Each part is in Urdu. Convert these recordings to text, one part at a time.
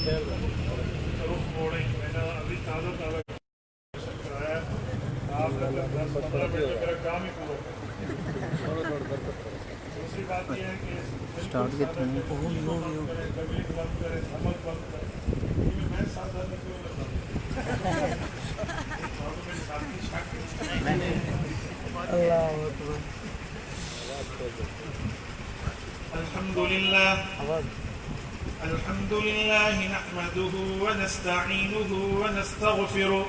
رخ موڑیں، میں نے ابھی تازہ کرایا ہے، آپ 10-15 منٹ میں میرا کام ہی پورا کر۔ دوسری بات یہ ہے کہ اسٹارٹ کتنے ہیں؟ بند کریں، تبلیغ بند کریں، عمل بند کریں، کیونکہ میں ساتھ آدمی کیوں لگا میری ساتھی شک اللہ اکبر۔ الحمد لله نحمده ونستعينه ونستغفره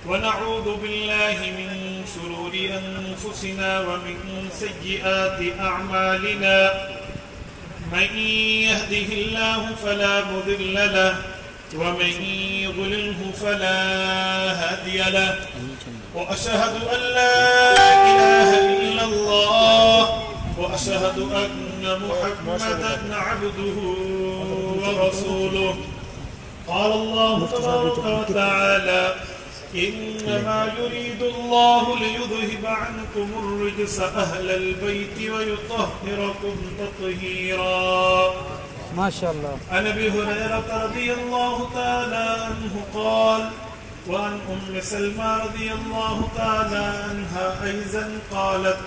ونعوذ بالله من شرور أنفسنا ومن سيئات أعمالنا، من يهده الله فلا مضل له ومن يضلله فلا هادي له، وأشهد أن لا إله إلا الله وأشهد أن محمدا عبده ورسوله۔ قال الله تبارك وتعالى: إنما يريد الله ليذهب عنكم الرجس أهل البيت ويطهركم تطهيرا۔ ما شاء الله۔ عن أبي هريرة رضي الله تعالى عنه قال: وعن أم سلمى رضي الله تعالى عنها أيضا قالت: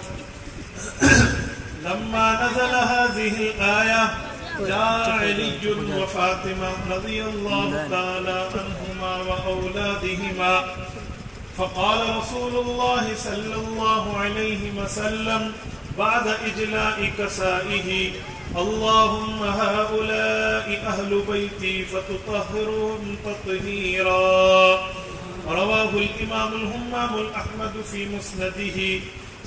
لما نزل هذه الآية جاء علي وفاطمة رضي الله تعالى عنهما وأولادهما، فقال رسول الله صلى الله عليه وسلم بعد إجلاء كسائه: اللهم هؤلاء أهل بيتي فتطهرهم تطهيرا۔ رواه الإمام الهمام الأحمد في مسنده۔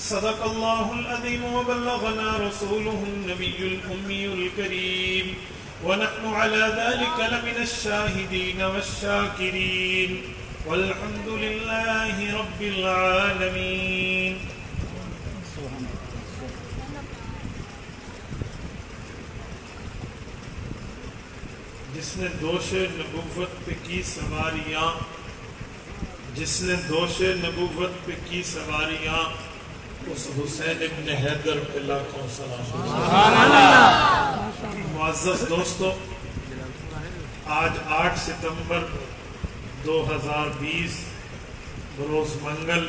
صدق الله العظيم وبلغنا رسوله النبي الأمي الكريم، ونحن على ذلك لمن الشاهدين والشاكرين، والحمد لله رب العالمين۔ جس نے دوش نبوت پہ کی سواریاں، جس نے دوش نبوت پہ کی سواریاں، اس حسین ابن حیدر پہ لاکھوں سلام۔ معزز دوستو، آج 8 ستمبر 2020 بروز منگل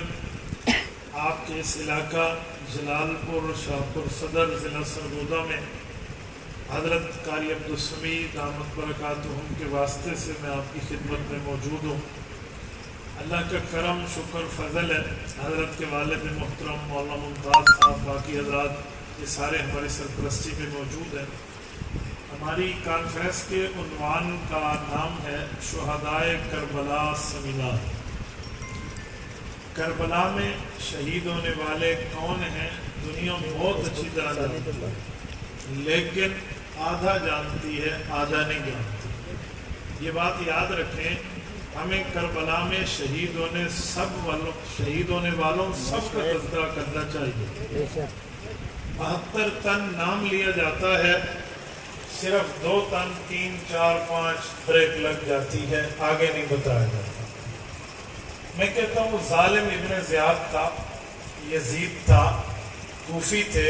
آپ کے اس علاقہ جلال پور شاہپور صدر ضلع سرگودا میں حضرت قاری عبدالسمیع دامت برکاتہم کے واسطے سے میں آپ کی خدمت میں موجود ہوں۔ اللہ کا کرم شکر فضل ہے، حضرت کے والد محترم مولانا ممتاز صاحب باقی حضرات یہ سارے ہماری سرپرستی میں موجود ہیں۔ ہماری کانفرنس کے عنوان کا نام ہے شہدائے کربلا سمینار۔ کربلا میں شہید ہونے والے کون ہیں دنیا بہت اچھی طرح جانتی ہے، لیکن آدھا جانتی ہے آدھا نہیں جانتی۔ یہ بات یاد رکھیں، ہمیں کربلا میں شہید ہونے والوں سب کا تذکرہ کرنا چاہیے۔ 72 تن نام لیا جاتا ہے، صرف 2 تن 3 4 5 بریک لگ جاتی ہے، آگے نہیں بتایا جاتا۔ میں کہتا ہوں ظالم ابن زیاد تھا، یزید تھا، کوفی تھے،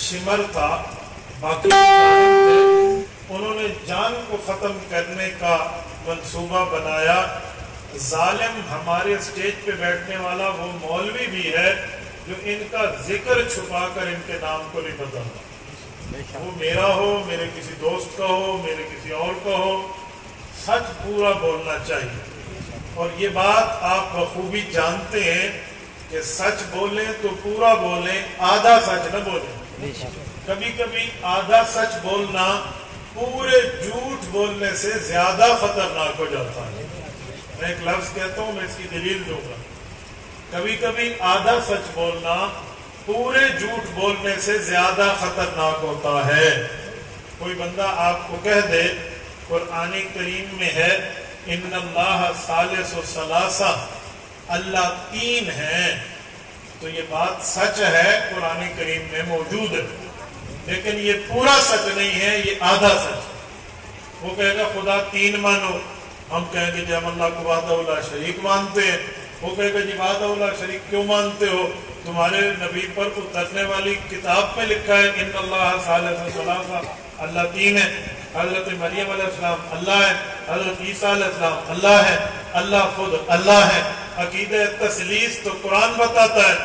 شمر تھا، باقی ظالم تھے، انہوں نے جان کو ختم کرنے کا منصوبہ بنایا۔ ظالم ہمارے اسٹیج پہ بیٹھنے والا وہ مولوی بھی ہے جو ان کا ذکر چھپا کر ان کے نام کو نہیں بتاتا، وہ میرا ہو، میرے کسی دوست کا ہو، میرے کسی اور کا ہو، سچ پورا بولنا چاہیے۔ اور یہ بات آپ بخوبی جانتے ہیں کہ سچ بولیں تو پورا بولیں، آدھا سچ نہ بولیں۔ کبھی کبھی آدھا سچ بولنا پورے جھوٹ بولنے سے زیادہ خطرناک ہو جاتا ہے۔ میں ایک لفظ کہتا ہوں، میں اس کی دلیل دوں گا۔ کبھی کبھی آدھا سچ بولنا پورے جھوٹ بولنے سے زیادہ خطرناک ہوتا ہے۔ کوئی بندہ آپ کو کہہ دے قرآن کریم میں ہے ان اللہ ثالث ثلاثہ، اللہ 3 ہے، تو یہ بات سچ ہے، قرآن کریم میں موجود ہے، لیکن یہ پورا سچ نہیں ہے، یہ آدھا سچ۔ وہ کہے گا خدا 3 مانو، ہم کہیں گے جی ہم اللہ کو وحدہ لا شریک مانتے ہیں۔ وہ کہے گا جی وحدہ لا شریک کیوں مانتے ہو؟ تمہارے نبی پر اترنے والی کتاب میں لکھا ہے ان اللہ ثالث ثلاثہ، اللہ تین ہے، حضرت مریم علیہ السلام اللہ ہے، حضرت عیسیٰ علیہ السلام اللہ ہے، اللہ خود اللہ ہے۔ عقیدہ تثلیث تو قرآن بتاتا ہے،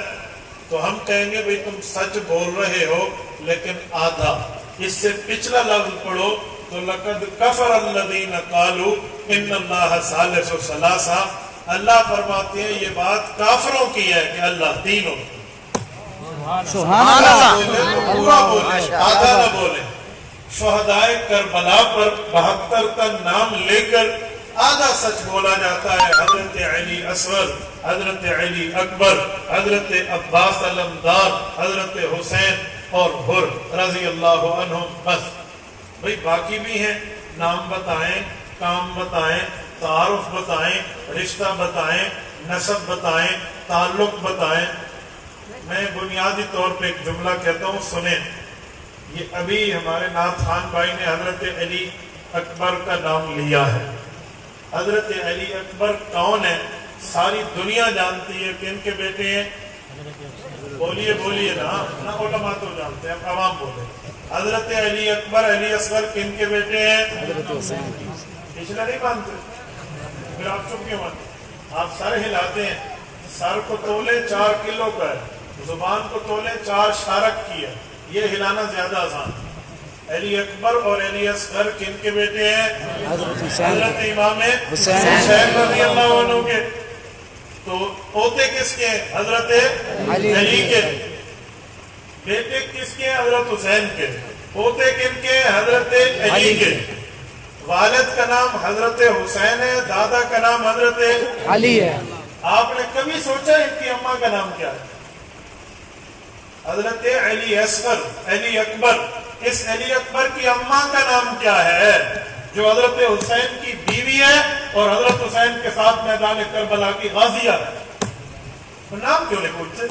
تو ہم کہیں گے بھئی تم سچ بول رہے ہو لیکن آدھا۔ اس سے پچھلا لفظ پڑھو تو لقد کفر الذین قالوا ان اللہ ثالث ثلاثہ، اللہ فرماتے ہیں یہ بات کافروں کی ہے کہ اللہ تین ہو۔ سبحان اللہ، پورا بولے، آدھا نہ بولے۔ شہدائے کربلا پر 72 کا نام لے کر آدھا سچ بولا جاتا ہے۔ حضرت علی اصغر، حضرت علی اکبر، حضرت عباس علمدار، حضرت حسین اور حر رضی اللہ عنہم، بس۔ بھئی باقی بھی ہیں، نام بتائیں، کام بتائیں، تعارف بتائیں، رشتہ بتائیں، نسب بتائیں، تعلق بتائیں۔ میں بنیادی طور پہ ایک جملہ کہتا ہوں، سنیں۔ یہ ابھی ہمارے نعت خان بھائی نے حضرت علی اکبر کا نام لیا ہے۔ حضرت علی اکبر کون ہے؟ ساری دنیا جانتی ہے کہ ان کے بیٹے ہیں، بولیے بولیے نا علماء تو جانتے ہیں، اب عوام بولے۔ حضرت علی اکبر علی اصغر کن کے بیٹے ہیں؟ پچھلا نہیں مانتے؟ پھر آپ چپ کیوں مانتے؟ آپ سر ہلاتے ہیں، سر کو تولے 4 کلو کا ہے، زبان کو تولے 4 شارک کی ہے، یہ ہلانا زیادہ آسان ہے۔ علی اکبر اور علی اصغر کن کے بیٹے ہیں؟ حضرت امام حسین رضی اللہ عنہ کے۔ تو پوتے کس کے ہیں؟ حضرت علی کے۔ بیٹے کس کے ہیں؟ حضرت حسین کے۔ پوتے کن کے ہیں؟ حضرت علی کے۔ والد کا نام حضرت حسین ہے، دادا کا نام حضرت علی ہے۔ آپ نے کبھی سوچا ان کی اماں کا نام کیا ہے؟ حضرت علی اصغر، علی اکبر، اس علی اکبر کی اماں کا نام کیا ہے جو حضرت حسین کی بیوی ہے اور حضرت حسین کے ساتھ میدان کربلا کی غازیہ ہے؟ تو نام کیوں نہیں پوچھتے؟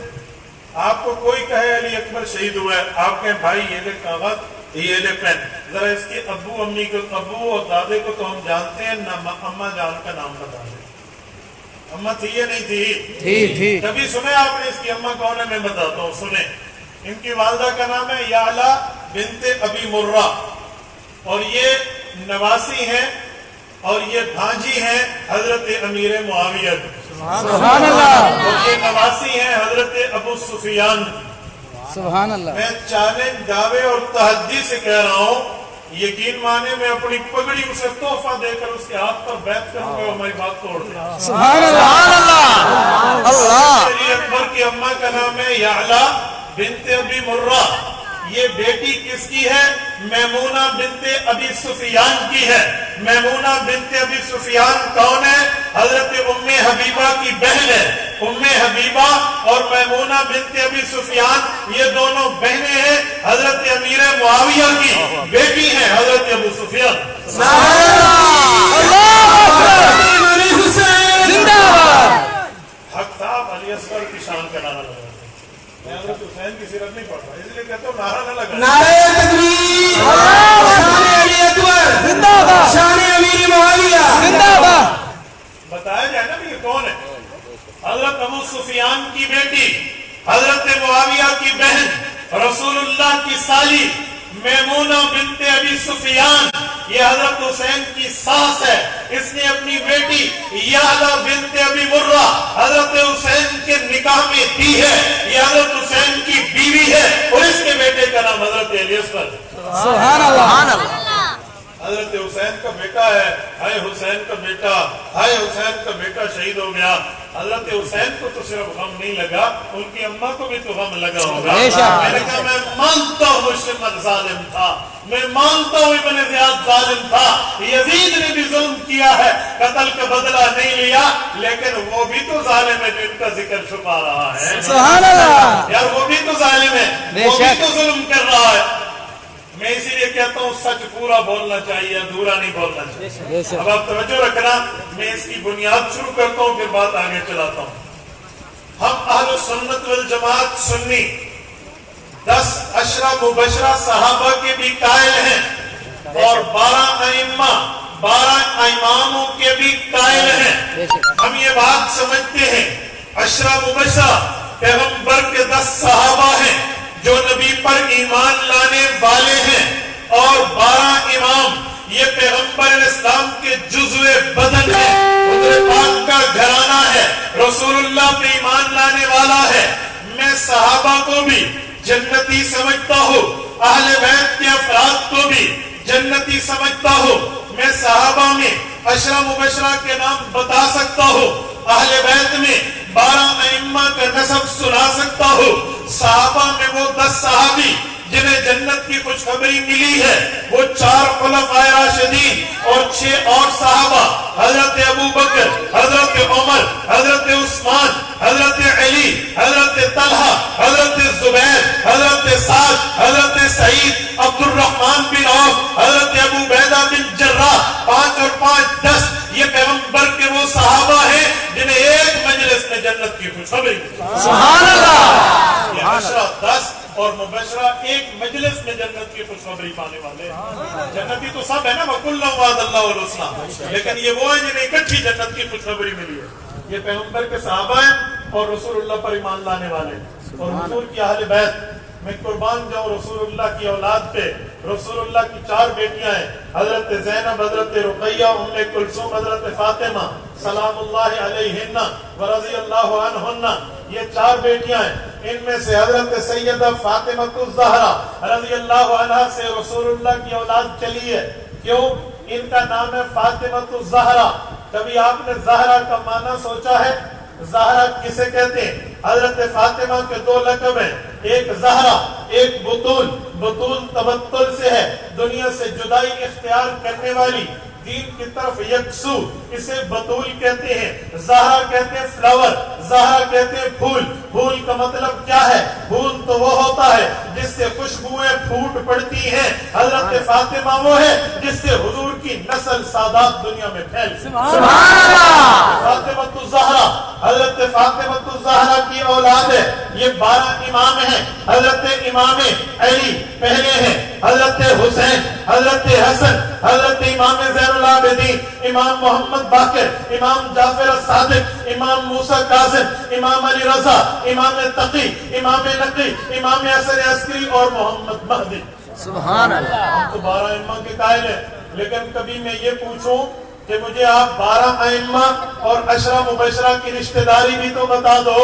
آپ کو کوئی کہے علی اکبر شہید ہوا ہے، آپ کہیں بھائی یہ لے کاغذ، یہ لے پین، ذرا اس کے ابو امی کو، ابو اور دادے کو تو ہم جانتے ہیں، نہ اماں جان کا نام بتا دیں۔ اماں تھی یا نہیں تھی؟ کبھی سنے آپ نے اس کی اماں کون ہے؟ میں بتاتا ہوں، سنیں۔ ان کی والدہ کا نام ہے یعلا بنت ابی مرہ، اور یہ نواسی ہیں اور یہ بھانجی ہیں حضرت امیر معاویہ، سبحان اللہ، اور یہ نواسی ہیں حضرت ابو سفیان۔ سبحان اللہ۔ میں چیلنج، دعوے اور تحدی سے کہہ رہا ہوں، یقین مانے میں اپنی پگڑی اسے تحفہ دے کر اس کے ہاتھ پر بیعت کروں گا، ہماری بات توڑ دے۔ سبحان اللہ، اللہ۔ علی اکبر کی اماں کا نام ہے یعلا بنت ابی مرہ۔ یہ بیٹی کس کی ہے؟ میمونہ بنت ابی سفیان کی ہے۔ میمونہ بنت ابی سفیان کون ہے؟ حضرت ام حبیبہ کی بہن ہے۔ ام حبیبہ اور میمونہ بنت ابی سفیان یہ دونوں بہنیں ہیں حضرت امیر معاویہ کی، بیٹی ہیں حضرت ابو سفیان۔ حق صاحب علی اصغر کی شان کا نعرہ لگا، میں حضرت حسین کی سیرت نہیں پڑھ رہا، اس لیے کہتا ہوں نعرہ نہ لگا۔ نعرہ تکبیر، شان علی اکبر زندہ باد، شان امیر معاویہ زندہ باد۔ بتایا جائے نا یہ کون ہے؟ حضرت ابو سفیان کی بیٹی، حضرت معاویہ کی بہن، رسول اللہ کی سالی میمونہ بنت ابی سفیان، یہ حضرت حسین کی ساس ہے۔ اس نے اپنی بیٹی یعلا بنت ابی مرہ حضرت حسین کے نکاح میں دی ہے، یہ حضرت حسین کی بیوی ہے، اور اس کے بیٹے کا نام حضرت علی اصغر۔ سبحان اللہ۔ حضرت حسین کا بیٹا ہے، ہائے حسین کا بیٹا، ہائے حسین کا بیٹا شہید ہو گیا۔ حضرت حسین کو تو صرف غم نہیں لگا، ان کی اماں کو بھی تو غم لگا ہوگا۔ میں نے کہا میں مانتا ہوں مشرق ظالم تھا، میں مانتا ہوں ابن زیاد ظالم تھا، یزید نے بھی ظلم کیا ہے، قتل کا بدلہ نہیں لیا، لیکن وہ بھی تو ظالم ہے جن کا ذکر چھپا رہا ہے۔ سبحان اللہ، یار وہ بھی تو ظالم ہے، وہ بھی تو ظلم کر رہا ہے۔ میں اسی لیے کہتا ہوں سچ پورا بولنا چاہیے، ادھورا نہیں بولنا چاہیے۔ اب آپ توجہ رکھنا، میں اس کی بنیاد شروع کرتا ہوں پھر بات آگے چلاتا ہوں۔ ہم اہل سنت والجماعت سنی 10 عشرہ مبشرہ صحابہ کے بھی قائل ہیں اور 12 ائمہ 12 اماموں کے بھی قائل ہیں۔ ہم یہ بات سمجھتے ہیں عشرہ مبشرہ پیغمبر کے 10 صحابہ ہیں جو نبی پر ایمان لانے والے ہیں، اور 12 امام یہ پیغمبر اسلام کے جزو بدن ہے، حضور پاک کا گھرانہ ہے، رسول اللہ پہ ایمان لانے والا ہے۔ میں صحابہ کو بھی جنتی سمجھتا ہوں، اہل بیت کے افراد کو بھی جنتی سمجھتا ہوں۔ میں صحابہ میں 10 مبشرہ کے نام بتا سکتا ہوں، اہل بیت میں 12 ائمہ کا نسب سنا سکتا ہوں۔ صحابہ میں وہ 10 صحابی جنہیں جنت کی خوشخبری ملی ہے، وہ 4 خلفائے راشدین اور 6 اور صحابہ، حضرت ابو بکر، حضرت عمر، حضرت عثمان، حضرت علی، حضرت طلحہ، حضرت زبیر، حضرت سعد، حضرت سعید، عبد الرحمن بن عوف، حضرت ابو عبیدہ بن جراح، 5 اور 5 10 یہ پیغمبر کے وہ صحابہ ہیں جنہیں ایک مجلس میں جنت کی خوشخبری ملی۔ سبحان اللہ۔ یہ 10 اور مبشرہ ایک مجلس میں جنت کی خوشخبری پانے والے ہیں۔ جنتی تو سب ہے نا، وَكُلًّا وَعَدَ اللَّهُ الْحُسْنَىٰ، لیکن یہ وہ ہے جنہیں اکٹھی جنت کی خوشخبری ملی ہے۔ یہ پیغمبر کے صحابہ ہیں اور رسول اللہ پر ایمان لانے والے ہیں، اور حضور کی اہل بیت۔ میں قربان جاؤں رسول اللہ کی اولاد پہ۔ رسول اللہ کی 4 بیٹیاں ہیں، حضرت زینب، حضرت رقیہ، ام کلثوم، حضرت فاطمہ سلام اللہ علیہن ورضی اللہ عنہن۔ یہ 4 بیٹیاں ہیں، ان میں سے حضرت سیدہ فاطمہ الزہرا رضی اللہ عنہ سے رسول اللہ کی اولاد چلی ہے۔ کیوں؟ ان کا نام ہے فاطمہ الزہرا۔ کبھی آپ نے زہرا کا معنی سوچا ہے؟ زہرا کسے کہتے ہیں؟ حضرت فاطمہ کے 2 لقب ہیں، ایک زہرا، ایک بطول۔ بطول تبتل سے ہے، دنیا سے جدائی اختیار کرنے والی، دین کی طرف یکسو، اسے بطول کہتے ہیں۔ زہرا کہتے ہیں فلاور، زہرا کہتے ہیں پھول۔ پھول کا مطلب کیا ہے؟ پھول تو وہ ہوتا ہے جس سے خوشبوئیں پھوٹ پڑتی ہیں۔ حضرت فاطمہ وہ ہے جس سے حضور کی نسل سادات دنیا میں پھیل۔ سبحان اللہ۔ فاطمہ الزہرا حضرت فاطمہ الزہرا کی اولاد ہے۔ یہ 12 امام ہیں۔ حضرت امام علی پہلے ہیں، حضرت حسین، حضرت حسن، حضرت امام زین العابدین، امام محمد باقر، امام جعفر الصادق، امام موسیٰ کاظم، امام علی رضا، امام تقی، امام نقی، امام حسن عسکری اور محمد مہدی۔ سبحان اللہ۔ ہم تو 12 ائمہ کے قائل ہیں، لیکن کبھی میں یہ پوچھوں کہ مجھے آپ 12 ائمہ اور 10 مبشرہ کی رشتہ داری بھی تو بتا دو۔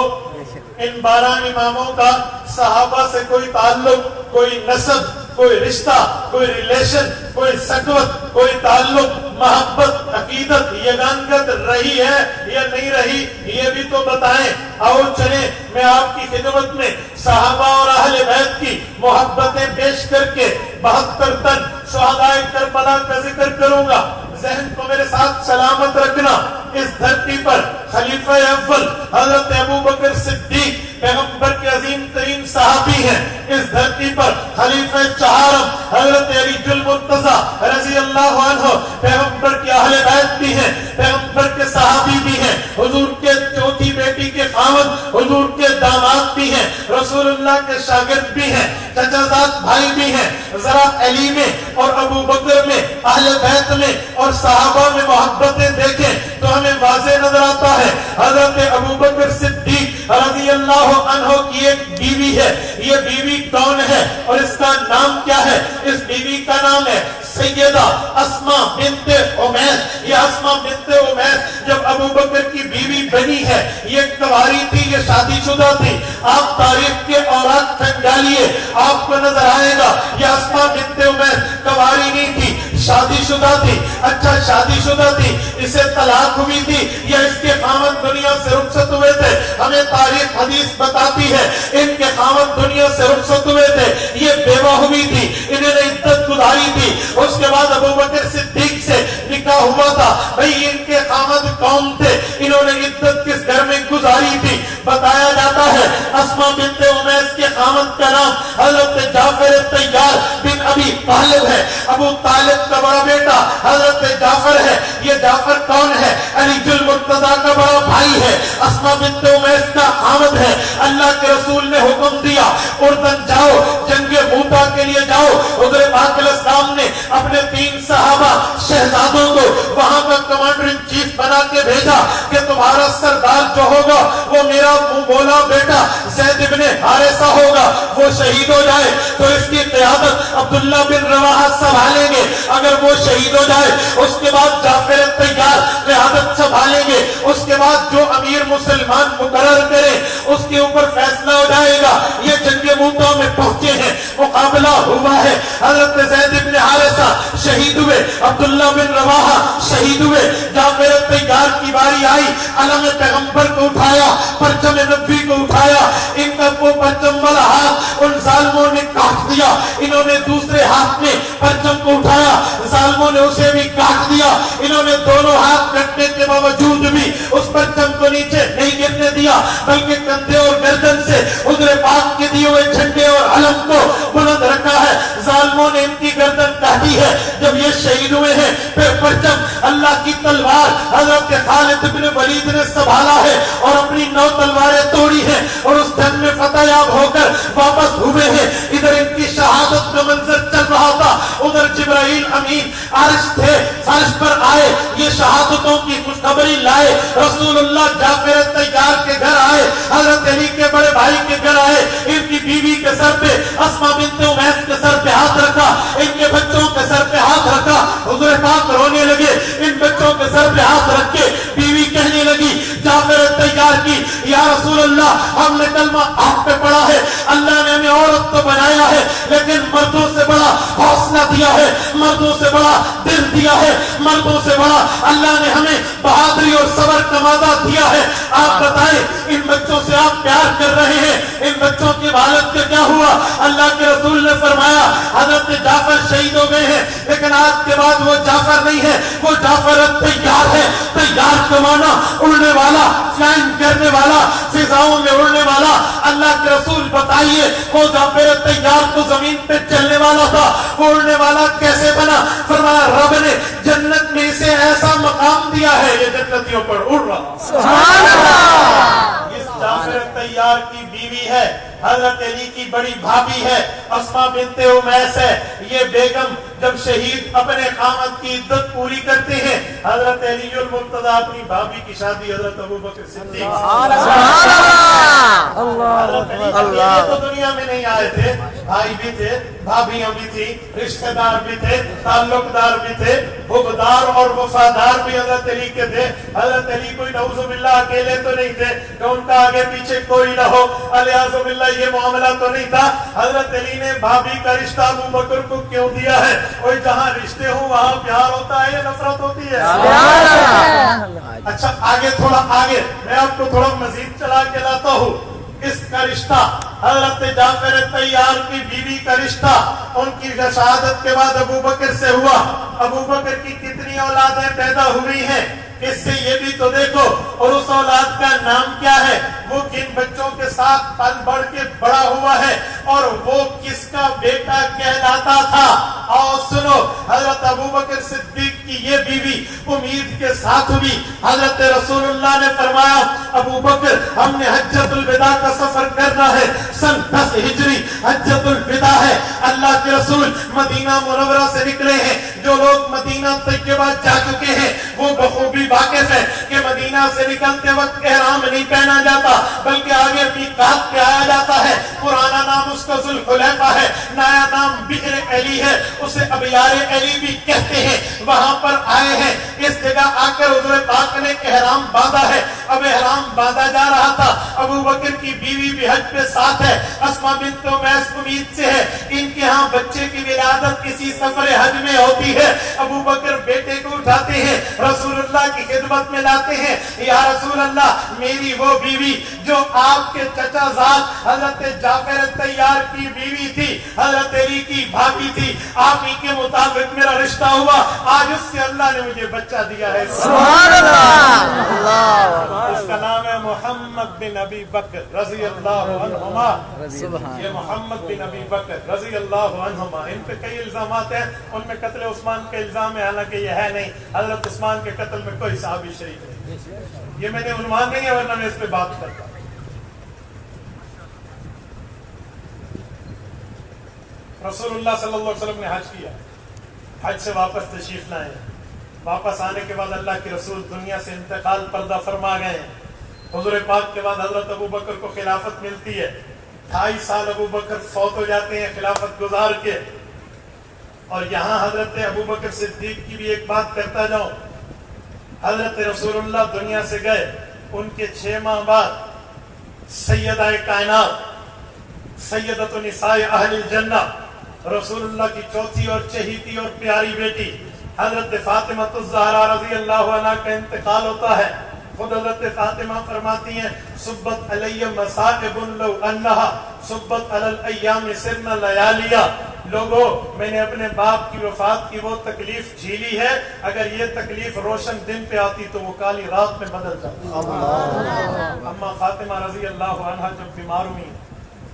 ان 12 اماموں کا صحابہ سے کوئی تعلق، کوئی نسب، کوئی رشتہ، کوئی ریلیشن، کوئی سکوت، کوئی تعلق، محبت، عقیدت، یگانگت رہی ہے یا نہیں رہی، یہ بھی تو بتائیں۔ آؤ چلیں، میں آپ کی خدمت میں صحابہ اور اہل بیت کی محبتیں پیش کر کے 72 تن شہدائے کربلا کا ذکر کروں گا۔ ذہن کو میرے ساتھ سلامت رکھنا۔ اس دھرتی پر خلیفہ اول حضرت ابو بکر صدیق پیغمبر کے عظیم ترین صحابی ہیں۔ اس دھرتی پر خلیفہ چہارم حضرت علی المرتضیٰ رضی اللہ عنہ پیغمبر کے اہل بیت بھی ہیں، پیغمبر کے صحابی بھی ہیں، حضور کے چوتھی بیٹی کے خاوند، حضور کے داماد بھی ہیں، رسول اللہ کے شاگرد بھی ہیں، چچا زاد بھائی بھی ہیں۔ ذرا علی میں اور ابو بکر میں، اہل بیت میں اور صحابہ میں محبتیں دیکھیں تو ہمیں واضح نظر آتا ہے۔ حضرت ابو بکر صدیق رضی اللہ عنہ کی ایک بیوی ہے۔ یہ بیوی کون ہے اور اس کا نام کیا ہے؟ اس بیوی کا نام ہے سیدہ اسماء بنت عمیس۔ یہ اسماء بنت عمیس جب ابو بکر کی بیوی بنی ہے، یہ کنواری تھی، یہ شادی شدہ تھی۔ آپ تاریخ کے اوراق کھنگالیے، آپ کو نظر آئے گا یہ اسماء بنت عمیس کنواری نہیں تھی، شادی شدہ تھی۔ اچھا شادی شدہ تھی، اسے طلاق ہوئی تھی یا اس کے خاوند دنیا سے رخصت ہوئے تھے؟ ہمیں تاریخ حدیث بتاتی ہے ان کے خاوند دنیا سے رخصت ہوئے تھے، یہ بیوہ ہوئی تھی، انہوں نے عدت گزاری تھی۔ اس کے بعد ابو بکر صدیق سے نکاح ہوا تھا۔ بھئی ان کے خاوند کون تھے؟ انہوں نے عدت کس گھر میں گزاری تھی؟ بتایا جاتا ہے اسماء بنت عمیس کے خاوند کا نام حضرت جعفر طیار بن ابی طالب ہے۔ ابو طالب کا بڑا بیٹا حضرت جعفر ہے۔ یہ جعفر کون ہے؟ علی المرتضیٰ کا بڑا بھائی ہے، اسماء بنت عمیس کا خاوند ہے۔ اللہ کے رسول نے حکم دیا اردن جاؤ، جنگ موتا کے لیے جاؤ۔ حضور پاک علیہ السلام نے اپنے 3 صحابہ شہزادوں کو وہاں کا کمانڈر ان چیف بنا کے بھیجا کہ تمہارا سردار جو ہوگا وہ میرا منہ بولا بیٹا زید ابن حارثہ ہوگا، وہ شہید ہو جائے تو اس کی قیادت عبد عبداللہ بن رواحہ سنبھالیں گے، اگر وہ شہید ہو جائے اس کے بعد جعفر طیار قیادت سنبھالیں گے، اس کے بعد جو امیر مسلمان مقرر کرے اس کے اوپر فیصلہ ہو جائے گا۔ یہ جنگ موتہ میں پہنچے ہیں، مقابلہ ہوا ہے، حضرت زید بن حارثہ شہید ہوئے، عبداللہ بن رواحہ شہید ہوئے، جعفر طیار کی باری آئی، علم پیغمبر کو اٹھایا، پرچم نبی کو اٹھایا، ان کا وہ پرچم والا ہاتھ ان ظالموں نے کاٹ دیا، انہوں نے دوسرے ہاتھ میں پرچم کو اٹھایا، ظالموں نے اسے بھی کاٹ دیا، انہوں نے دونوں ہاتھ کٹنے کے باوجود بھی اس پرچم کو نیچے نہیں گرنے دیا، بلکہ کندھے اور گردن سے حضور پاک کے دیے ہوئے جھنڈے اور علم کو بلند رکھا ہے۔ ظالموں نے ان کی گردن کاٹی ہے، جب یہ شہید ہوئے ہیں پھر پرچم اللہ کی تلوار حضرت خالد بن ولید نے سنبھالا ہے اور اپنی 9 تلواریں توڑی ہیں اور اس جنگ میں فتح یاب ہو کر واپس ہوئے ہیں۔ ادھر ان کی شہادت کا منظر چل رہا تھا، ادھر جبرائیل امین عرش تھے، عرش پر آئے، یہ شہادتوں کی خوشخبری لائے، رسول اللہ جعفر طیار کے گھر آئے، حضرت علی کے بڑے بھائی کے گھر آئے، ان کی بیوی کے سر پہ اسماء بنت امیس کے سر پہ ہاتھ رکھا، ان کے بچوں کے سر پہ ہاتھ رکھا، حضور پاک رونے لگے، ان بچوں کے سر پہ ہاتھ رکھ کے بیوی کہنے لگی جعفر طیار کی، یا رسول اللہ ہم نے کلمہ آپ پہ پڑھا ہے، اللہ نے ہمیں عورت تو بنایا ہے لیکن مردوں سے بڑا حوصلہ دیا ہے، مردوں سے بڑا دل دیا ہے، مردوں سے بڑا اللہ نے ہمیں بہادری اور صبر کا مادہ دیا ہے، آپ بتائیں ان بچوں سے آپ پیار کر رہے ہیں، ان بچوں کی حالت کا کیا ہوا؟ اللہ کے رسول نے فرمایا حضرت جعفر شہید ہو گئے ہیں لیکن آج کے بعد وہ جعفر نہیں ہے، وہ جعفر طیار ہے۔ طیار کا معنی اڑنے والا، فلائنگ کرنے والا، فضاؤں میں اڑنے والا۔ اللہ کے رسول بتائیے وہ جعفر طیار تو زمین پہ چلنے والا تھا، وہ اڑنے والا کیسے بنا؟ فرمایا رب نے جنت میں اسے ایسا مقام دیا ہے یہ جنتیوں پر اڑ رہا۔ سبحان اللہ۔ اس جعفر طیار کی بیوی ہے، حضرت علی کی بڑی بھابی ہے، اسماء بنت امیس ہے۔ یہ بیگم جب شہید اپنے خامد کی عدت پوری کرتے ہیں، حضرت علی المرتضی اپنی بھابی کی شادی حضرت ابوبکر صدیق اللہ تو دنیا میں نہیں آئے تھے، بھائی بھی تھے، بھابیاں بھی تھی، رشتہ دار بھی تھے، تعلق دار بھی تھے، حبدار اور وفادار بھی حضرت علی کے تھے۔ حضرت علی کوئی نعوذ باللہ اکیلے تو نہیں تھے کہ ان کا آگے پیچھے کوئی نہ ہو، الیاذ باللہ یہ معاملہ تو نہیں تھا۔ حضرت علی نے بھابی کا رشتہ ابو بکر کو کیوں دیا ہے؟ کوئی جہاں رشتے ہوں وہاں پیار ہوتا ہے یا نفرت ہوتی ہے؟ اچھا آگے تھوڑا آگے میں آپ کو تھوڑا مزید چلا کے لاتا ہوں۔ اس کا رشتہ حضرت جعفر طیار کی بیوی کا رشتہ ان کی شہادت کے بعد ابو بکر سے ہوا۔ ابو بکر کی کتنی اولادیں پیدا ہوئی ہیں اس سے یہ بھی تو دیکھو، اور اس اولاد کا نام کیا ہے، وہ کن بچوں کے ساتھ پل بڑھ کے بڑا ہوا ہے اور وہ کس کا بیٹا کہلاتا تھا۔ اور سنو حضرت ابو بکر صدیق کی یہ بیوی امید کے ساتھ ہوئی۔ حضرت رسول اللہ نے فرمایا ابو بکر ہم نے حجۃ الوداع کا سفر کرنا ہے، سن 10 ہجری حجۃ الوداع ہے۔ اللہ کے رسول مدینہ منورہ سے نکلے ہیں۔ جو لوگ مدینہ طیبہ جا چکے ہیں وہ بخوبی واقف ہے کہ مدینہ سے نکلتے وقت احرام نہیں پہنا جاتا بلکہ آگے میقات پہ آیا جاتا ہے۔ پرانا نام اس کا ذوالحلیفہ ہے، نیا نام بئر علی ہے، اسے ابیار علی بھی کہتے ہیں۔ وہاں پر آئے ہیں، اس جگہ آ کر حضور پاک نے احرام باندھا ہے۔ اب احرام باندھا جا رہا تھا، ابو بکر کی بیوی بھی حج پہ ساتھ ہے، اسماء بنت امیس امید سے ہے۔ ان کے ہاں بچے کی ولادت کسی سفر حج میں ہوتی ہے۔ ابو بکر بیٹے کو اٹھاتے ہیں، رسول اللہ کی خدمت میں لاتے ہیں، یا رسول اللہ میری وہ بیوی جو آپ کے چچا زاد حضرت جعفر طیار کی بیوی تھی، حضرت علی کی بھابی تھی، آپ ہی کے مطابق میرا رشتہ ہوا، آج اس سے اللہ نے مجھے بچہ دیا ہے۔ سبحان اللہ۔ اس کا نام ہے محمد بن ابی بکر رضی اللہ عنہما۔ یہ محمد بن ابی بکر رضی اللہ عنہما، ان پہ کئی الزامات ہیں، ان میں قتل عثمان کا الزام ہے، حالانکہ یہ ہے نہیں، حضرت عثمان کے قتل میں کوئی صحابی شریک نہیں۔ یہ میں نے عنوان نہیں ہے ورنہ میں اس پہ بات کرتا۔ رسول اللہ صلی اللہ علیہ وسلم نے حج کیا، حج سے واپس تشریف لائے، واپس آنے کے بعد اللہ کے رسول دنیا سے انتقال پردہ فرما گئے ہیں۔ حضور پاک کے بعد حضرت ابو بکر کو خلافت ملتی ہے، 2.5 سال ابو بکر فوت ہو جاتے ہیں خلافت گزار کے۔ اور یہاں حضرت ابو بکر صدیق کی بھی ایک بات کرتا جاؤں. حضرت رسول اللہ دنیا سے گئے, ان کے 6 ماہ بعد سیدہ کائنات سیدۃ النساء اہل الجنہ رسول اللہ کی چوتھی اور چہیتی اور پیاری بیٹی حضرت فاطمہ الزہرا رضی اللہ عنہ کا انتقال ہوتا ہے. خود حضرت فاطمہ فرماتی ہیں صبت علی مصائب لو انہا صبت علی الایام سرنا لیالیا. لوگوں, میں نے اپنے باپ کی وفات کی وہ تکلیف جھیلی ہے, اگر یہ تکلیف روشن دن پہ آتی تو وہ کالی رات میں بدل جاتی. اما فاطمہ رضی اللہ عنہ جب بیمار ہوئی,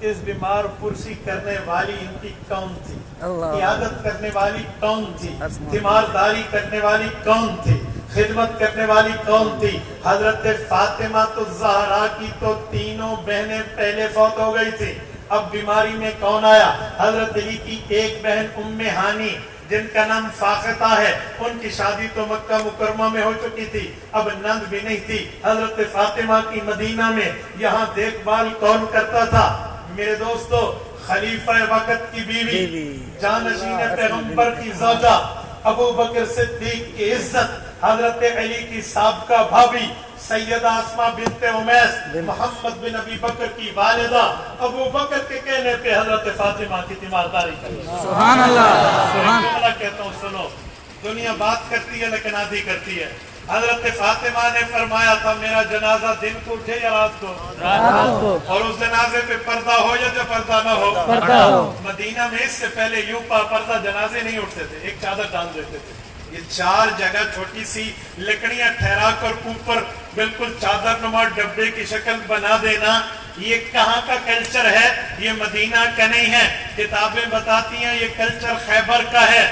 اس بیمار پرسی کرنے والی ان کی کون تھی؟ عیادت کرنے والی کون تھی؟ تیمارداری کرنے والی کون تھی؟ خدمت کرنے والی کون تھی؟ حضرت فاطمہ الزہرا کی تو تینوں بہنیں پہلے فوت ہو گئی تھی. اب بیماری میں کون آیا؟ حضرت علی کی ایک بہن ام ہانی جن کا نام فاختہ ہے, ان کی شادی تو مکہ مکرمہ میں ہو چکی تھی, اب نند بھی نہیں تھی. حضرت فاطمہ کی مدینہ میں یہاں دیکھ بھال کون کرتا تھا؟ میرے دوستو, خلیفہ وقت کی بیوی, جانشین پیغمبر کی زوجہ, ابو بکر صدیق کی عزت, حضرت علی کی سابقہ بھابی سیدہ اسماء بنت امیس, محمد بن ابی بکر کی والدہ, ابو بکر کے کہنے پہ حضرت فاطمہ کی تیمارداری کرتی. سبحان اللہ. میں کہتا ہوں سنو, دنیا بات کرتی ہے لیکن آدھی کرتی ہے. حضرت فاطمہ نے فرمایا تھا میرا جنازہ دن کو اٹھے یا رات کو, اور اس جنازے پہ پردہ ہو یا پردہ نہ ہو. مدینہ میں اس سے پہلے یوں پردہ جنازے نہیں اٹھتے تھے, ایک چادر ڈال دیتے تھے. یہ 4 جگہ چھوٹی سی لکڑیاں ٹھہرا کر اوپر بالکل چادر نما ڈبے کی شکل بنا دینا, یہ کہاں کا کلچر ہے؟ یہ مدینہ کا نہیں ہے. کتابیں بتاتی ہیں یہ کلچر خیبر کا ہے.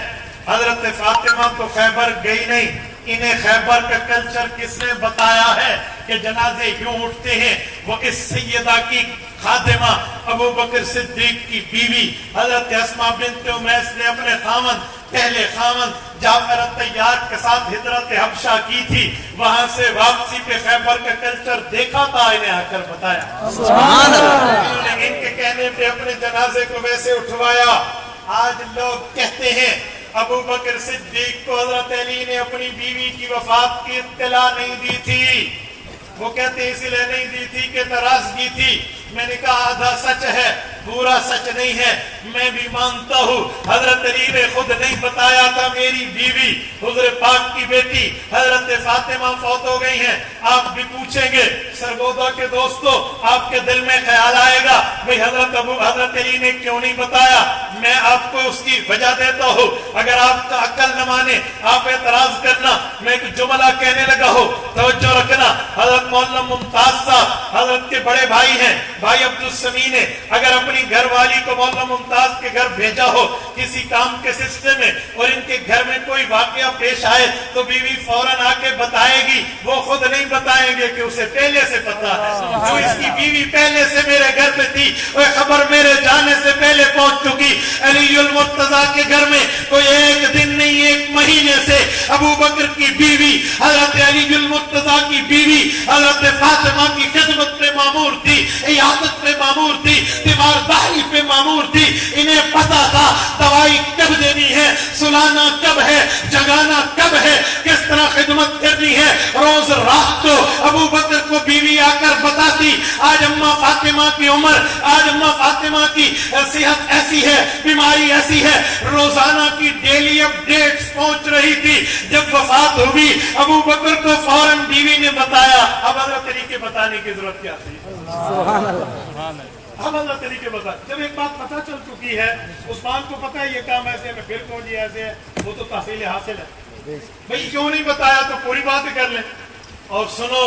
حضرت فاطمہ تو خیبر گئی نہیں, انہیں خیبر کا کلچر کس نے بتایا ہے کہ جنازے یوں اٹھتے ہیں؟ وہ اس سیدہ کی خادمہ ابو بکر صدیق کی بیوی حضرت اسماء بنت امیس نے اپنے خاوند, پہلے خاوند جعفر الطیار کے ساتھ ہجرت حبشہ کی تھی. وہاں سے واپسی پہ خیبر کا کلچر دیکھا تھا, انہیں آ کر بتایا. انہوں نے ان کے کہنے پہ اپنے جنازے کو ویسے اٹھوایا. آج لوگ کہتے ہیں ابو بکر صدیق کو حضرت علی نے اپنی بیوی کی وفات کی اطلاع نہیں دی تھی. وہ کہتے اس لیے نہیں دی تھی کہ ناراضگی تھی. میں نے کہا آدھا سچ ہے, پورا سچ نہیں ہے. میں بھی مانتا ہوں حضرت علی نے خود نہیں بتایا تھا میری بیوی حضور پاک کی بیٹی حضرت فاطمہ فوت ہو گئی ہیں. آپ بھی پوچھیں گے سرگودا کے دوستو, آپ کے دل میں خیال آئے گا بھئی حضرت علی نے کیوں نہیں بتایا؟ میں آپ کو اس کی وجہ دیتا ہوں. اگر آپ کا عقل نہ مانے, آپ اعتراض کرنا. میں ایک جملہ کہنے لگا ہوں, توجہ رکھنا. حضرت مولانا ممتاز صاحب حضرت کے بڑے بھائی ہیں, بھائی عبدالسمی نے اگر اپنی گھر والی کو مولانا ممتاز کے گھر بھیجا ہو کسی کام کے سلسلے میں, اور ان کے گھر میں کوئی واقعہ پیش آئے تو بیوی فوراً آ کے بتائے گی. وہ خود نہیں بتائیں گے کہ اسے پہلے سے پتا ہے. جو اس کی بیوی پہلے سے میرے گھر پہ تھی, وہ خبر میرے جانے سے پہلے پہنچ چکی. علی المرتضیٰ کے گھر میں کوئی ایک دن نہیں, 1 مہینے سے ابو بکر کی بیوی حضرت علی المرتضیٰ کی بیوی حضرت فاطمہ کی خدمت پہ مامور تھی, عیادت پہ مامور تھی, تیمارداری پہ مامور تھی. انہیں پتا تھا دوائی کب دینی ہے, سلانا کب ہے, جگانا کب ہے, کس طرح خدمت کرنی ہے. روز رات کو ابو بکر کو بیوی آ کر بتاتی آج اماں فاطمہ کی عمر, آج اماں فاطمہ کی صحت ایسی ہے, بیماری ایسی ہے. روزانہ کی ڈیلی اپڈیٹس پہنچ رہی تھی. جب وفات ہوئی ابو بکر کو فوراً بیوی نے بتایا. اب حضرت علی کے بتانے کی ضرورت کیا تھی؟ ہم حضرت علی کے بتا, جب ایک بات پتہ چل چکی ہے, عثمان کو پتہ ہے یہ کام ایسے ہے, پھر کون جی ایسے ہے, وہ تو تحصیل حاصل ہے. بھئی کیوں نہیں بتایا تو پوری بات کر لیں. اور سنو,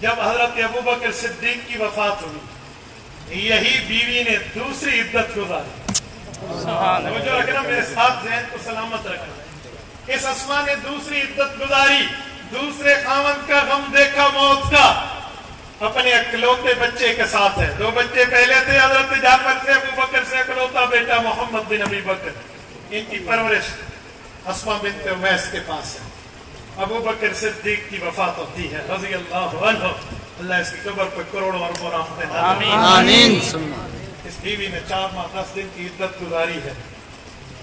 جب حضرت ابو بکر صدیق کی وفات ہوئی, یہی بیوی نے دوسری عدت گزاری. جو رکھنا میرے ساتھ ذہن کو سلامت رکھنا. اس اسماء نے دوسری عدت گزاری, دوسرے خاوند کا غم دیکھا موت کا. اپنے اکلوتے بچے کے ساتھ ہے. 2 بچے پہلے تھے حضرت جعفر سے, ابو بکر سے اکلوتا بیٹا محمد بن ابی بکر. ان کی پرورش اسماء بنت امیس کے پاس ہے. ابو بکر صدیق کی وفات ہوتی ہے رضی اللہ عنہ. اللہ اس کی قبر پر کروڑوں اربوں رحمتیں. آمین. اس بیوی نے 4 ماہ 10 دن کی عدت گزاری ہے.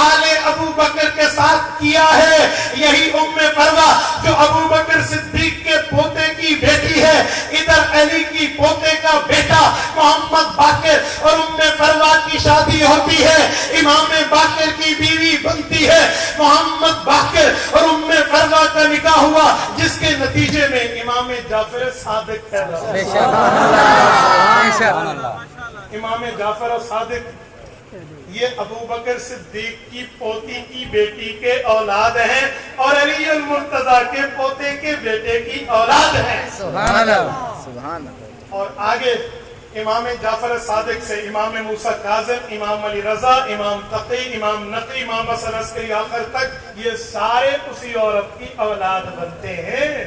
آل ابو بکر کے ساتھ کیا ہے. یہی ام فروا جو ابو بکر صدیق کے پوتے کی بیٹی ہے, ادھر علی کی پوتے کا بیٹا محمد باقر اور ام فروا کی شادی ہوتی ہے, امام باقر کی بیوی بنتی ہے محمد باقر, اور ام فروا کا نکاح ہوا جس کے نتیجے میں امام جعفر صادق پیدا ہوا. امام جعفر صادق یہ ابو بکر صدیق کی پوتی کی بیٹی کے اولاد ہیں اور علی المرتضیٰ کے پوتے کے بیٹے کی اولاد ہیں. سبحان اللہ سبحان اللہ. اور آگے امام جعفر صادق سے امام موسیٰ کاظم, امام علی رضا, امام تقی, امام نقی, امام حسن عسکری آخر تک یہ سارے اسی عورت کی اولاد بنتے ہیں.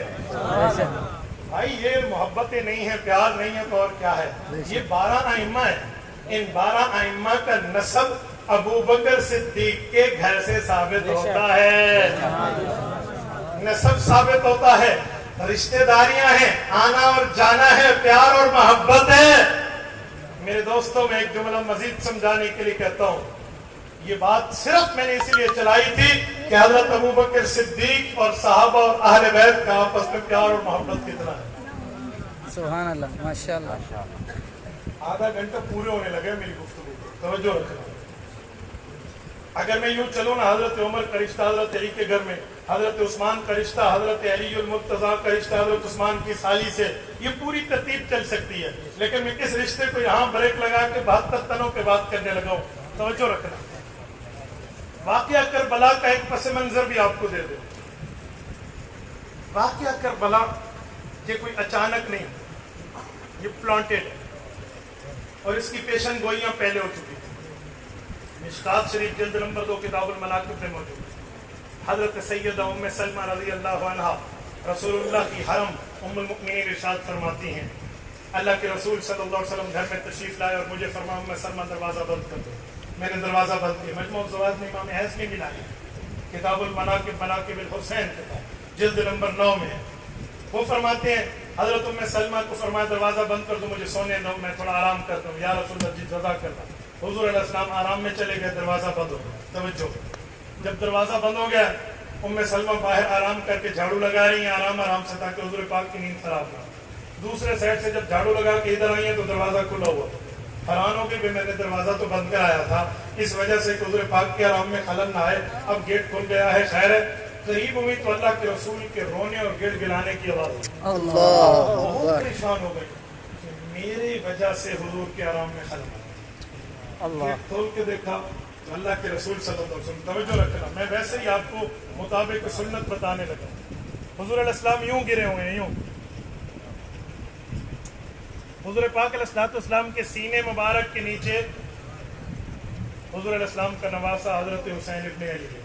بھائی یہ محبتیں نہیں ہیں, پیار نہیں ہے تو اور کیا ہے؟ یہ 12 ائمہ ہیں. ان 12 ائمہ کا نسب ابو بکر صدیق کے گھر سے ثابت ہوتا ہے, نسب ثابت ہوتا ہے, رشتہ داریاں ہیں, آنا اور جانا ہے, پیار اور محبت ہے. میرے دوستوں میں ایک جملہ مزید سمجھانے کے لیے کہتا ہوں, یہ بات صرف میں نے اسی لیے چلائی تھی کہ حضرت ابو بکر صدیق اور صحابہ اور اہل بیت کا آپس میں پیار اور محبت کتنا ہے. سبحان اللہ ماشاءاللہ. آدھا گھنٹہ پورے ہونے لگے میری گفتگو کو, توجہ رکھنا. اگر میں یوں چلوں نا, حضرت عمر کا رشتہ حضرت علی کے گھر میں, حضرت عثمان کا رشتہ حضرت علی المرتضیٰ کا رشتہ حضرت عثمان کی سالی سے, یہ پوری ترتیب چل سکتی ہے. لیکن میں اس رشتے کو یہاں بریک لگا کے 72 تنوں پہ بات کرنے لگا ہوں. توجہ رکھنا. واقعہ کربلا کا ایک پس منظر بھی آپ کو دے دیں. واقعہ کربلا یہ کوئی اچانک نہیں, یہ پلانٹیڈ ہے اور اس کی پیشن گوئیاں پہلے ہو چکی تھی. مشکات شریف جلد نمبر 2 کتاب المناقب میں موجود ہے. حضرت سیدہ ام سلمہ رضی اللہ عنہا رسول اللہ کی حرم ام المؤمنین ارشاد فرماتی ہیں, اللہ کے رسول صلی اللہ علیہ وسلم گھر میں تشریف لائے اور مجھے فرمایا ام سلمہ دروازہ بند کر دو. میں نے دروازہ بند کیا. مجموع الزوائد میں امام حیث میں ملا ہے, کتاب المناقب مناقب الحسین کتاب جلد نمبر 9 میں. وہ فرماتے ہیں حضرت ام سلمہ کو فرمایا دروازہ بند کر دو, مجھے سونے دو, میں تھوڑا آرام کرتا ہوں. یا رسول اللہ جی رضا کرتا. حضور علیہ السلام آرام میں چلے گئے, دروازہ بند ہو گیا. توجہ, جب دروازہ بند ہو گیا ام سلمہ باہر آرام کر کے جھاڑو لگا رہی ہیں آرام سے تاکہ حضور پاک کی نیند خراب نہ ہو. دوسرے سائڈ سے جب جھاڑو لگا کے ادھر آئی ہیں تو دروازہ کھلا ہوا. حیران ہو کے میں نے دروازہ تو بند کر آیا تھا اس وجہ سے کہ حضور پاک کے آرام میں خلل نہ آئے. اب گیٹ کھل گیا ہے, خیر ہے. قریب ہوئی تو اللہ کے رسول کے رونے اور گڑ گڑانے کی آواز. بہت پریشان ہو گئی کہ میری وجہ سے حضور کے آرام میں خلل آیا. کھول کے دیکھا تو اللہ کے رسول صلی اللہ علیہ وسلم. توجہ رکھنا, میں ویسے ہی آپ کو مطابق سنت بتانے لگا. حضور علیہ السلام یوں گرے ہوئے ہیں, یوں. حضور پاک علیہ السلام کے سینے مبارک کے نیچے حضور علیہ السلام کا نواسا حضرت حسین ابن علی ہے.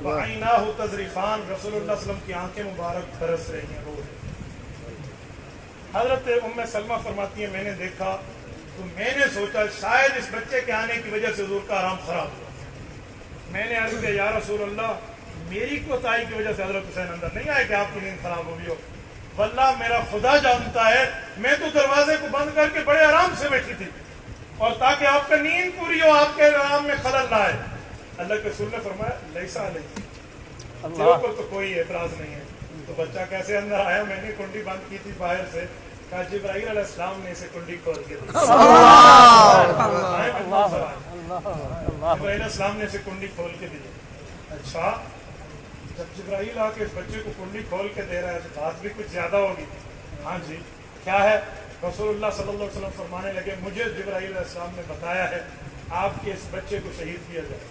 وعیناہ تذریفان, رسول اللہ صلی اللہ علیہ وسلم کی آنکھیں مبارک برس رہی ہیں, رو رہی ہیں. حضرت ام سلمہ فرماتی ہیں میں نے دیکھا تو میں نے سوچا شاید اس بچے کے آنے کی وجہ سے حضور کا آرام خراب ہوا. میں نے عرض کیا یا رسول اللہ میری کوتاہی کی وجہ سے حضرت حسین اندر نہیں آئے کہ آپ کی نیند خراب ہوگی ہو. واللہ میرا خدا جانتا ہے میں تو دروازے کو بند کر کے بڑے آرام سے بیٹھی تھی اور تاکہ آپ کا نیند پوری ہو, آپ کے آرام میں خلل نہ آئے. اللہ کے رسول نے فرمایا لیسا علیہ, تیرے پر تو کوئی اعتراض نہیں ہے. تو بچہ کیسے اندر آیا؟ میں نے کنڈی بند کی تھی باہر سے, کہا جبرائیل علیہ السلام نے اسے کنڈی کھول کے دی. جبرائیل علیہ السلام نے اسے کنڈی کھول کے دی. اچھا, جب جبرائیل آ کے اس بچے کو کنڈی کھول کے دے رہا ہے تو بات بھی کچھ زیادہ ہوگی. ہاں جی کیا ہے؟ رسول اللہ صلی اللہ علیہ وسلم فرمانے لگے مجھے جبرائیل علیہ السلام نے بتایا ہے آپ کے اس بچے کو شہید کیا جائے.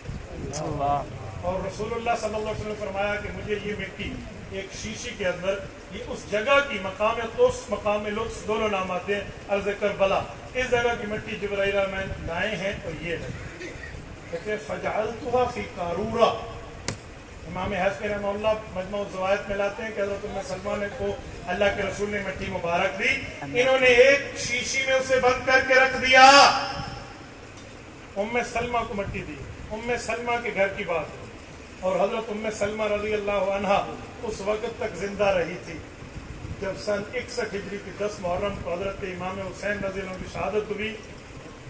اور رسول اللہ صلی اللہ علیہ وسلم نے فرمایا کہ مجھے یہ مٹی ایک شیشی کے اندر, یہ اس جگہ کی مقام طوس مقام لطف دونوں نام آتے ہیں, ارض کربلا, اس جگہ کی مٹی جبرائیل میں لائے ہیں اور یہ ہے. کہتے ہیں فجعلتها فی قارورہ. امام حیثمی رحمہ اللہ مجموع الزوائد میں لاتے ہیں کہ حضرت ام سلمہ نے کو اللہ کے رسول نے مٹی مبارک دی, انہوں نے ایک شیشی میں اسے بند کر کے رکھ دیا. ام سلمہ کو مٹی دی. ام سلمہ کے گھر کی بات ہے اور حضرت ام سلمہ رضی اللہ عنہا اس وقت تک زندہ رہی تھی جب سن 61 ہجری کی 10 محرم کو حضرت امام حسین رضی اللہ عنہ کی شہادت ہوئی.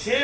6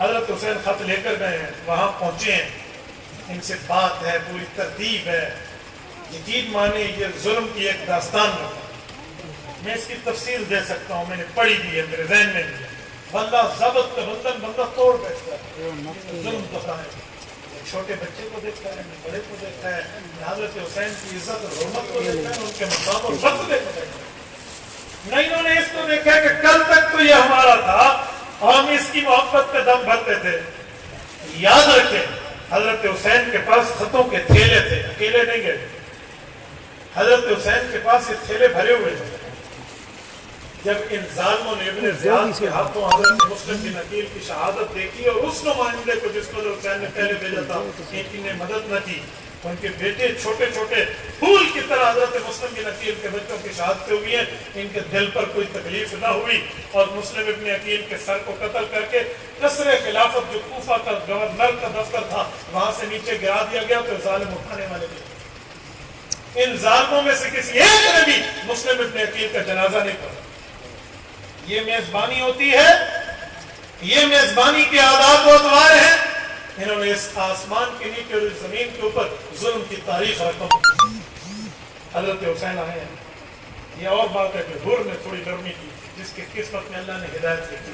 حضرت حسین خط لے کر گئے ہیں، وہاں پہنچے ہیں، ان سے بات ہے، پوری ترتیب ہے، یقین مانے یہ ظلم کی ایک داستان ہے۔ میں اس کی تفصیل دے سکتا ہوں، میں نے پڑھی بھی ہے، میرے ذہن میں بھی ہے۔ بندہ ضبط کا بندن بندہ توڑ بیٹھتا ہے، ظلم ہوتا ہے، چھوٹے بچے کو دیکھتا ہے، بڑے کو دیکھتا ہے، حضرت حسین کی عزت اور حرمت کو دیکھتا ہے، ان کے مقام اور وقت دیکھتا ہے۔ نہ انہوں نے اس کو دیکھا کہ کل تک تو یہ ہمارا تھا اور ہم اس کی محبت کا دم بھرتے تھے۔ یاد رکھیں حضرت حسین کے پاس خطوں کے تھیلے تھے، اکیلے نہیں گئے، حضرت حسین کے پاس یہ تھیلے بھرے ہوئے تھے۔ جب ان ظالموں نے ابن زیاد کے ہاتھوں حضرت مسلم بن عقیل کی شہادت دیکھی اور اس نمائندے کو جس کو حسین نے پہلے بھیجا تھا ان نے مدد نہ کی، ان کے بیٹے چھوٹے چھوٹے پھول کی طرح حضرت مسلم بن عقیل کے بچوں کی شہادتیں ہوئی ہیں، ان کے دل پر کوئی تکلیف نہ ہوئی اور مسلم ابن عقیل کے سر کو قتل کر کے قصر خلافت جو کوفہ کا گورنر کا دفتر تھا وہاں سے نیچے گرا دیا گیا، تو ظالم اٹھانے والے بھی ان ظالموں میں سے کسی ایک نے بھی مسلم ابن عقیل کا جنازہ نہیں پڑھا۔ یہ میزبانی ہوتی ہے، یہ میزبانی کے آداب و ادوار ہیں۔ انہوں نے اس آسمان کے نیچے اور اس زمین کے اوپر ظلم کی تاریخ رقم حضرت حسین آئے ہیں۔ یہ اور بات ہے کہ حر نے تھوڑی گرمی کی جس کی قسمت میں اللہ نے ہدایت کی تھی،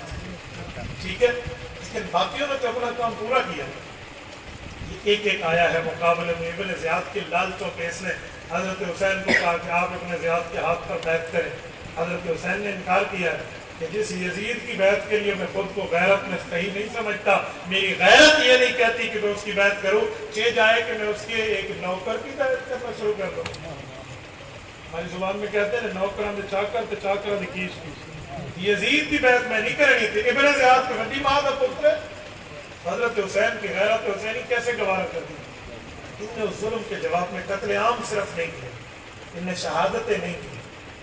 ٹھیک ہے، لیکن باقیوں نے تو اپنا کام پورا کیا۔ ایک ایک آیا ہے مقابلے میں، ابن زیاد کے لالچوں پہ اس نے حضرت حسین کو کہا کہ آپ ابن زیاد کے ہاتھ پر بیعت کریں۔ حضرت حسین نے انکار کیا کہ جس یزید کی بیعت کے لیے میں خود کو غیرت میں صحیح نہیں سمجھتا، میری غیرت یہ نہیں کہتی کہ میں اس کی بیعت کروں، چہ جائے کہ میں اس کے ایک نوکر کی بیعت کرنا شروع کر دوں۔ ہماری زبان میں کہتے ہیں نوکراں دے چاکر تے چاکراں دی کیش۔ یزید کی بیعت میں نہیں کرنی تھی، ابن زیاد کے وڈی ماں دا پتر ہے، حضرت حسین کی غیرت حسینی کیسے گوارا کر دی؟ ان نے اس ظلم کے جواب میں قتل عام صرف نہیں کیا، ان نے شہادتیں نہیں کی،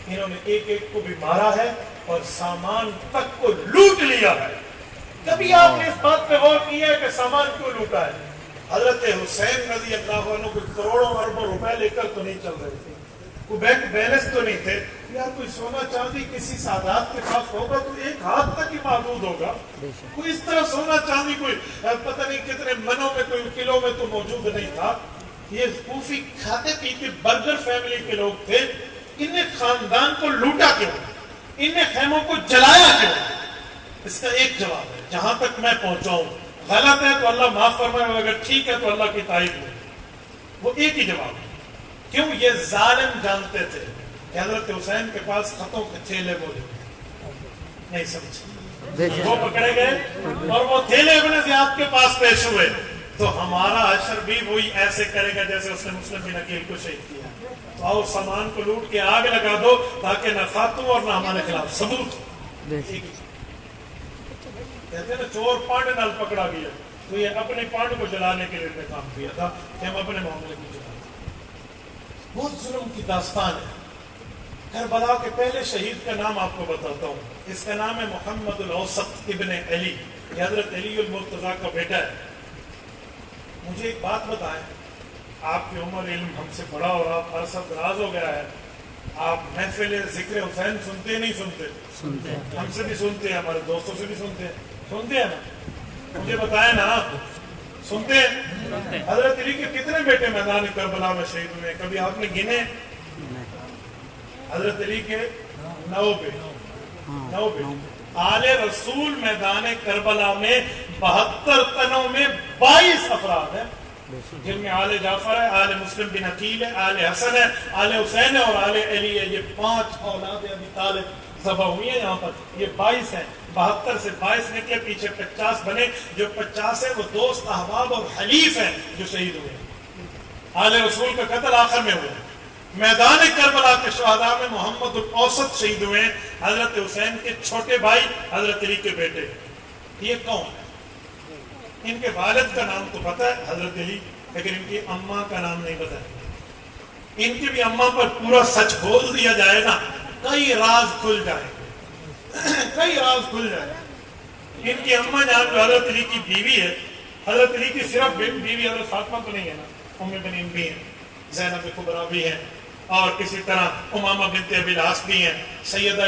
انہوں نے ایک ایک کو بھی مارا ہے اور سامان تک کو لوٹ لیا ہے۔ کبھی آپ نے اس بات پہ غور کیا ہے کہ سامان کیوں لوٹا ہے؟ حضرت حسین رضی اللہ عنہ کوئی کروڑوں اربوں روپے لے کر تو نہیں چل رہے تھے، کوئی بینک بیلنس تو نہیں تھے، یار کوئی سونا چاندی کسی سادات کے پاس ہوگا تو ایک ہاتھ تک ہی محدود ہوگا، کوئی اس طرح سونا چاندی کوئی پتہ نہیں کتنے منوں میں کوئی کلو میں تو موجود نہیں تھا۔ یہ کوفی کھاتے پیتے برگر فیملی کے لوگ تھے، ان نے خاندان کو لوٹا کیوں؟ ان نے خیموں کو جلایا کیوں؟ اس کا ایک جواب ہے، جہاں تک میں پہنچا ہوں، غلط ہے تو اللہ معاف فرمائے، اگر ٹھیک ہے تو اللہ کی تائید ہے، وہ ایک ہی جواب ہے۔ کیوں؟ یہ ظالم جانتے تھے کہ حضرت حسین کے پاس خطوں کے تھیلے موجود نہیں سمجھے، وہ پکڑے گئے اور وہ تھیلے ابن زیاد کے پاس پیش ہوئے، تو ہمارا حشر بھی وہی ایسے کرے گا جیسے اس نے مسلم بن عقیل کو شہید کیا۔ تو آؤ سامان کو لوٹ کے آگ لگا دو تاکہ نہ خاتون اور نہ ہمارے خلاف ثبوت ہو۔ کہتے ہیں نا چور پانڈ نال پکڑا گیا، تو یہ اپنے پانڈ کو جلانے کے لیے کام کیا تھا کہ ہم اپنے معاملے کو جلائیں۔ بہت ظلم کی داستان ہے۔ کربلا کے پہلے شہید کا نام آپ کو بتاتا ہوں، اس کا نام ہے محمد الاوسط ابن علی، یہ حضرت علی المرتضیٰ کا بیٹا ہے۔ مجھے ایک بات بتائیں، آپ کی عمر علم ہم سے بڑا اور آپ عرصہ دراز ہو گیا ہے، آپ محفل ذکر حسین سنتے نہیں سنتے؟ ہم سے بھی سنتے ہیں، ہمارے دوستوں سے بھی سنتے ہیں نا؟ مجھے بتائیں نا، سنتے ہیں؟ حضرت علی کے کتنے بیٹے میدان کربلا میں شہید ہوئے؟ کبھی آپ نے گنے؟ حضرت علی کے 9 بیٹے۔ آل رسول میدان کربلا میں 72 تنوں میں 22 افراد ہیں، جن میں آل جعفر ہے، آل مسلم بن عقیل ہے، آل حسن ہے، آل حسین ہے اور آل علی ہے۔ یہ 5 اولاد ابی طالب ذبح ہوئی ہیں یہاں پر، یہ 22 ہیں۔ 72 سے 22 نکلے، پیچھے 50 بنے، جو 50 ہیں وہ دوست احباب اور حلیف ہیں جو شہید ہوئے ہیں۔ آل رسول کا قتل آخر میں ہوا۔ میدان کربلا کے شہداء میں محمد الاوسط شہید ہوئے ہیں، حضرت حسین کے چھوٹے بھائی، حضرت علی کے بیٹے۔ یہ کون ہے؟ ان کے والد کا نام تو پتہ ہے حضرت علی، لیکن ان کی اماں کا نام نہیں پتہ ہے۔ ان کی بھی اماں پر پورا سچ بول دیا جائے نا، کئی راز کھل جائیں گے، کئی راز کھل جائیں گے۔ ان کی اماں جان جو حضرت علی کی بیوی ہے، حضرت علی کی صرف بیوی حضرت فاطمہ تو نہیں ہے نا، ام بنین بھی ہیں، زینب کبریٰ بھی ہیں، اور اسی طرح امامہ بنت ابی العاص بھی ہیں، سیدہ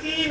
3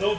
2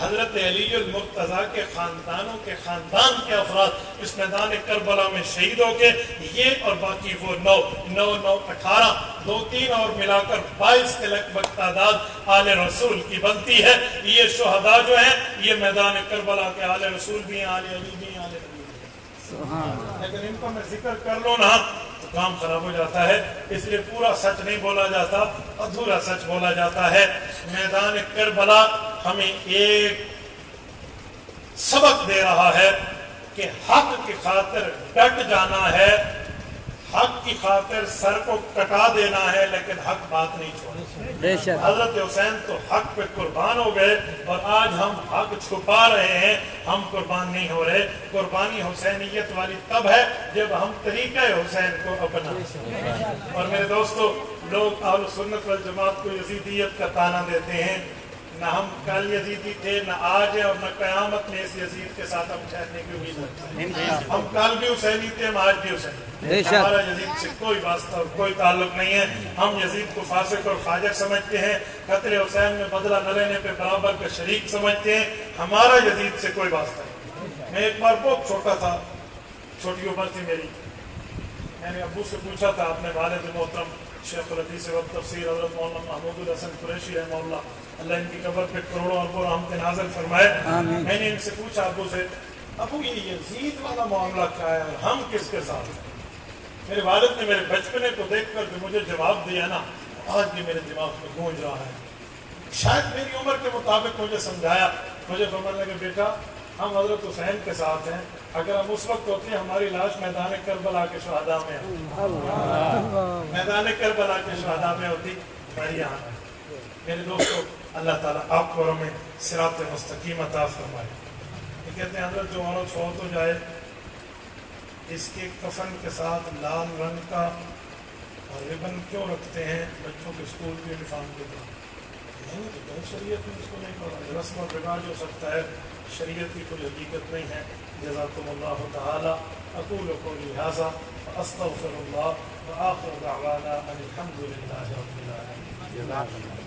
حضرت علی المرتضیٰ کے خاندانوں کے خاندان کے افراد اس میدان کربلا میں شہید ہو کے یہ اور باقی وہ 18 2-3 اور ملا کر 22 کے لگ بھگ تعداد آل رسول کی بنتی ہے. یہ شہداء جو ہیں یہ میدان کربلا کے آل رسول بھی ہیں, آل علی بھی ہیں, آل نبی بھی ہیں. لیکن ان کو میں ذکر کر لوں نا تو کام خراب ہو جاتا ہے, اس لیے پورا سچ نہیں بولا جاتا, ادھورا سچ بولا جاتا ہے. میدان کربلا ہمیں ایک سبق دے رہا ہے کہ حق کی خاطر ڈٹ جانا ہے, حق کی خاطر سر کو کٹا دینا ہے, لیکن حق بات نہیں چھوڑنا. حضرت حسین تو حق پہ قربان ہو گئے اور آج ہم حق چھپا رہے ہیں, ہم قربان نہیں ہو رہے. قربانی حسینیت والی تب ہے جب ہم طریقہ حسین کو اپنائیں. اور میرے دوستو, لوگ اہل سنت والجماعت کو یزیدیت کا طعنہ دیتے ہیں. نہ ہم کل یزیدی تھے, نہ آج ہے, اور نہ قیامت میں اس یزید کے ساتھ ہم ٹھہرنے کی امید رکھتے ہیں. ہم کل بھی حسینی تھے, ہم آج بھی حسینی. ہمارا یزید سے کوئی واسطہ اور کوئی تعلق نہیں ہے. ہم یزید کو فاسق اور فاجر سمجھتے ہیں, قتل حسین میں بدلہ نہ لینے پہ برابر کا شریک سمجھتے ہیں. ہمارا یزید سے کوئی واسطہ نہیں. میں ایک بار بہت چھوٹا تھا, چھوٹی عمر تھی میری, میں نے ابو سے پوچھا تھا, اپنے والد محترم شیخ الحدیث وقت تفسیر حضرت مولانا محمود الحسن قریشی رحمہ اللہ, اللہ ان کی قبر پہ کروڑوں اربوں رحمت نازل فرمائے. میں نے ان سے پوچھا ابو سے, ابو یہ یزید والا معاملہ کیا ہے, ہم کس کے ساتھ ہیں؟ میرے والد نے میرے بچپنے کو دیکھ کر جو مجھے جواب دیا نا, آج بھی میرے دماغ میں گونج رہا ہے. شاید میری عمر کے مطابق مجھے سمجھایا, مجھے فرمانے لگا, بیٹا ہم حضرت حسین کے ساتھ ہیں, اگر ہم اس وقت ہوتے ہیں ہماری لاش میدان کربلا کے شہداء میں میدان کربلا کے شہداء میں ہوتی, ہماری یہاں. میرے دوستو, اللہ تعالیٰ آپ کو ہمیں صراط مستقیم عطا فرمائے. یہ کہتے ہیں حضرت جو عورت فوت ہو جائے اس کے کفن کے ساتھ لال رنگ کا ربن کیوں رکھتے ہیں بچوں کے اسکول کے یونیفارم کے طرح؟ نہیں, تو شریعت میں اس کو نہیں پڑھا. رسم و رواج ہو سکتا ہے, شریعت کی کوئی حقیقت نہیں ہے. جزاکم اللہ تعالی. اقول قولی ھذا واستغفر اللہ وآخر دعوانا ان الحمد للہ رب العالمین.